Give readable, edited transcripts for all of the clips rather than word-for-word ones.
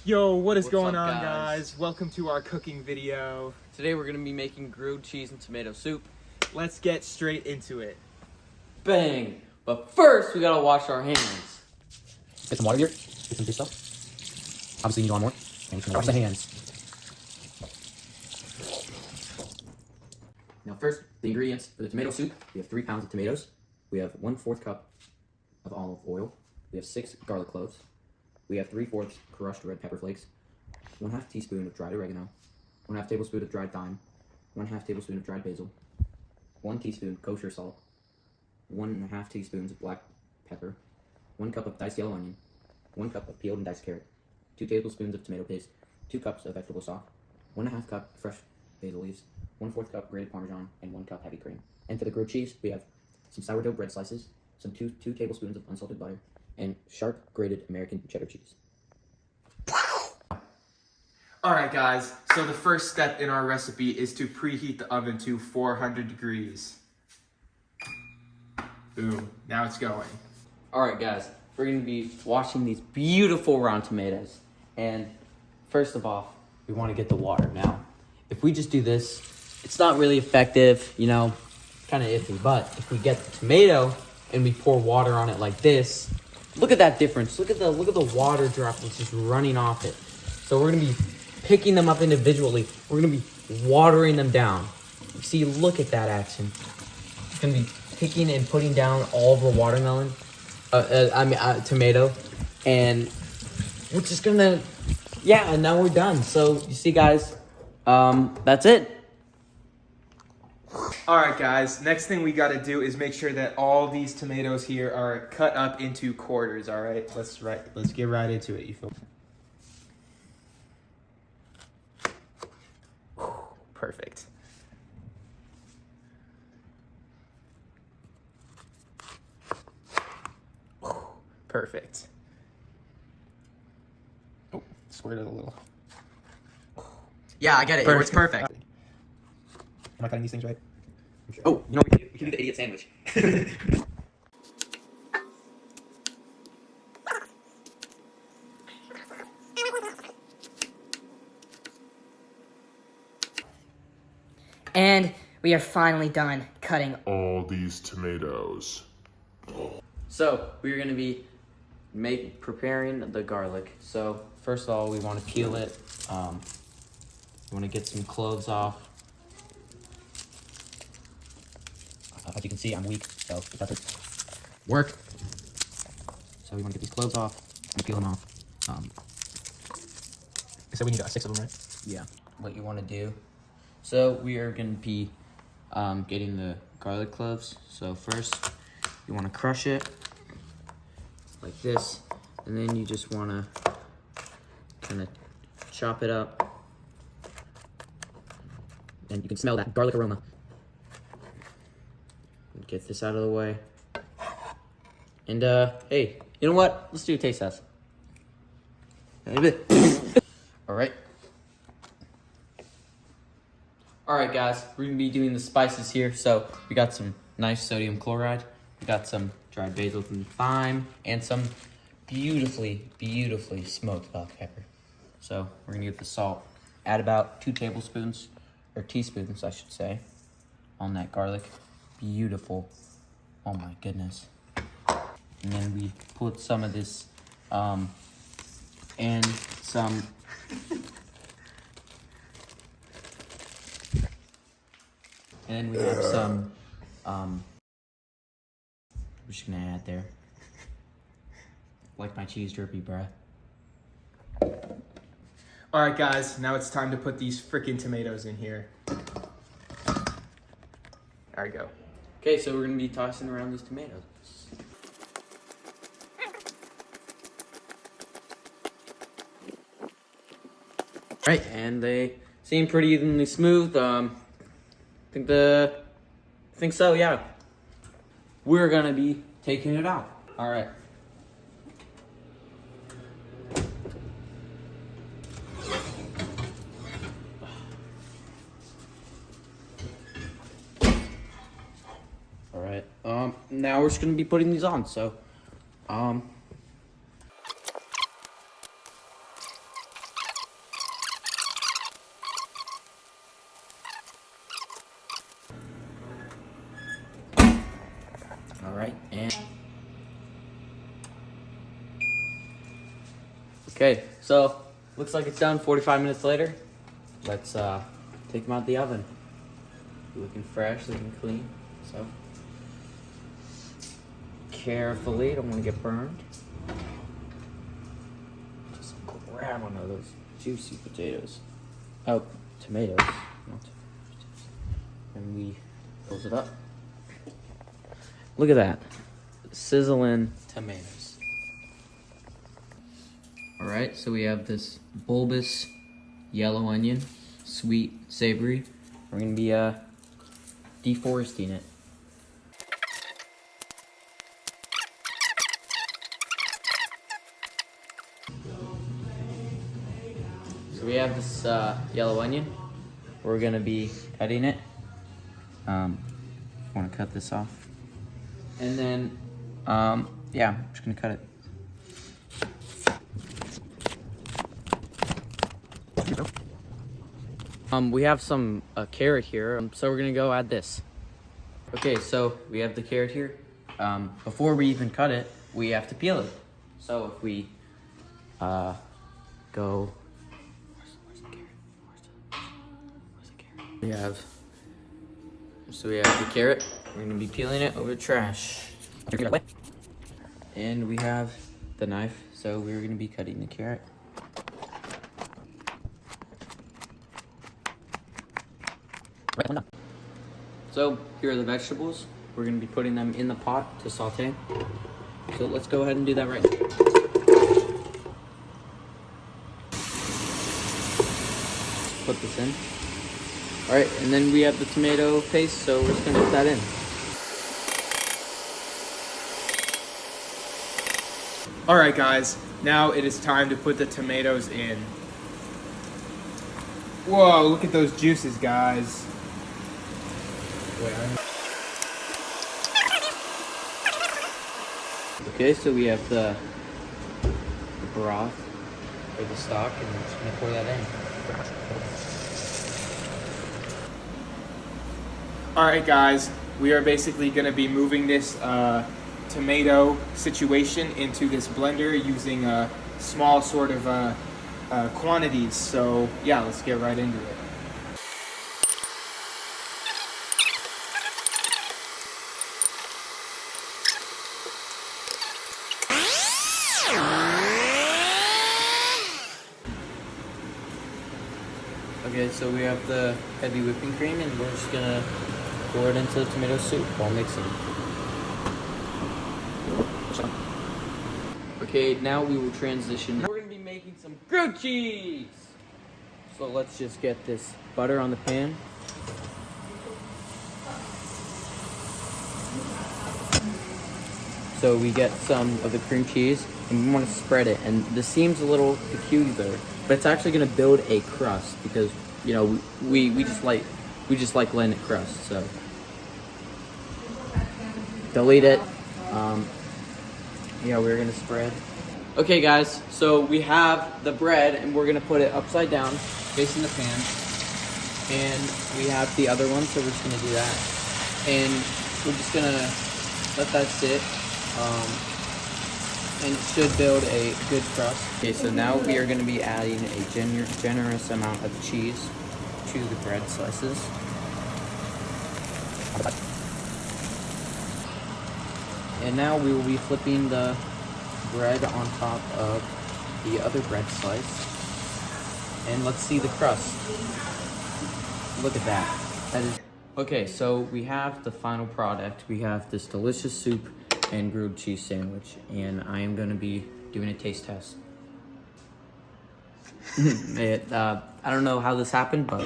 Yo, what is What's going up, on, guys? Welcome to our cooking video. Today we're gonna be making grilled cheese and tomato soup. Let's get straight into it. Bang! But first, we gotta wash our hands. Get some water here. Get some fish stuff. Obviously, you need a lot more. And just wash the hands. Now, first, the ingredients for the tomato soup. We have 3 pounds of tomatoes. We have 1/4 cup of olive oil. We have 6 garlic cloves. We have 3/4 crushed red pepper flakes. 1/2 teaspoon of dried oregano. 1/2 tablespoon of dried thyme. 1/2 tablespoon of dried basil. 1 teaspoon kosher salt. 1/2 teaspoons of black pepper. 1 cup of diced yellow onion. 1 cup of peeled and diced carrot. 2 tablespoons of tomato paste. 2 cups of vegetable stock. 1/2 cup fresh basil leaves. 1/4 cup grated Parmesan, and 1 cup heavy cream. And for the grilled cheese, we have some sourdough bread slices, some 2 tablespoons of unsalted butter, and sharp grated American cheddar cheese. Alright guys, so the first step in our recipe is to preheat the oven to 400 degrees. Boom, now it's going. Alright, guys, we're gonna be washing these beautiful round tomatoes. And first of all, we wanna get the water. Now, if we just do this, it's not really effective, you know, kind of iffy. But if we get the tomato and we pour water on it like this, look at that difference. Look at the water droplets just running off it. So we're gonna be picking them up individually. We're gonna be watering them down. See, look at that action. It's gonna be picking and putting down all of the watermelon, tomato, and we're just gonna, yeah, and now we're done. So you see, guys, that's it. Alright guys, next thing we gotta do is make sure that all these tomatoes here are cut up into quarters, alright? Let's get right into it, you feel? Perfect. Perfect. Oh, squared it a little. Yeah, I get it. It's perfect. Am I cutting these things right? Sure. Oh, you know what we can do the idiot sandwich. And we are finally done cutting all these tomatoes. So we're gonna be preparing the garlic. So first of all, we want to peel it. We want to get some cloves off. As you can see, I'm weak, so it doesn't work. So we want to get these cloves off and peel them off. So we need 6 of them, right? Yeah, what you want to do. So we are going to be getting the garlic cloves. So first, you want to crush it like this, and then you just want to kind of chop it up. And you can smell that garlic aroma. Get this out of the way. And hey, you know what? Let's do a taste test. All right. All right, guys, we're gonna be doing the spices here. So we got some nice sodium chloride. We got some dried basil and thyme, and some beautifully smoked black pepper. So we're gonna get the salt. Add about 2 tablespoons, or teaspoons, I should say, on that garlic. Beautiful. Oh my goodness. And then we put some of this, and some. And we have some, we're just gonna add there. Like my cheese drippy, bruh. Alright guys, now it's time to put these frickin' tomatoes in here. There we go. Okay, so we're gonna be tossing around these tomatoes. Right, and they seem pretty evenly smooth. I think so, yeah. We're gonna be taking it out. All right. All right. Now we're just gonna be putting these on. So, And okay, so looks like it's done. 45 minutes later. Let's take them out the oven. Looking fresh, looking clean. So carefully, don't want to get burned. Just grab one of those juicy potatoes. Oh, tomatoes. Not tomatoes. And we close it up. Look at that. Sizzling tomatoes. Alright, so we have this bulbous yellow onion, sweet, savory. We're gonna be deforesting it. So we have this yellow onion. We're gonna be cutting it. Want to cut this off, and then yeah, I'm just gonna cut it. We have some carrot here, so we're gonna go add this. Okay, so we have the carrot here. Before we even cut it, we have to peel it. So if we go, where's the carrot? Where's the carrot? We have the carrot. We're gonna be peeling it over the trash. And we have the knife, so we're gonna be cutting the carrot. So here are the vegetables. We're gonna be putting them in the pot to saute. So let's go ahead and do that right now. Put this in. All right, and then we have the tomato paste, so we're just gonna put that in. All right, guys. Now it is time to put the tomatoes in. Whoa! Look at those juices, guys. Okay, so we have the broth or the stock, and we're just gonna pour that in. All right, guys. We are basically going to be moving this tomato situation into this blender using small sort of quantities. So yeah, let's get right into it. Okay, so we have the heavy whipping cream, and we're just gonna pour it into the tomato soup while mixing. Okay, now we will transition. We're gonna be making some grilled cheese. So let's just get this butter on the pan. So we get some of the cream cheese, and we want to spread it. And this seems a little peculiar, but it's actually going to build a crust because, you know, we just like letting it crust. So delete it. Yeah, we're gonna spread. Okay, guys. So we have the bread, and we're gonna put it upside down, facing the pan. And we have the other one, so we're just gonna do that. And we're just gonna let that sit. And it should build a good crust. Okay, so now we are going to be adding a generous amount of cheese to the bread slices. And now we will be flipping the bread on top of the other bread slice. And let's see the crust. Look at that. That is okay, so we have the final product. We have this delicious soup and grilled cheese sandwich, and I am going to be doing a taste test. I don't know how this happened, but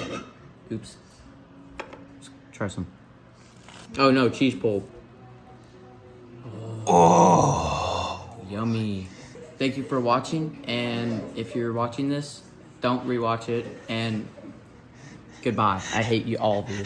oops. Let's try some. Oh no, cheese pull. Oh, yummy. Thank you for watching, and if you're watching this, don't rewatch it, and goodbye. I hate you, all of you.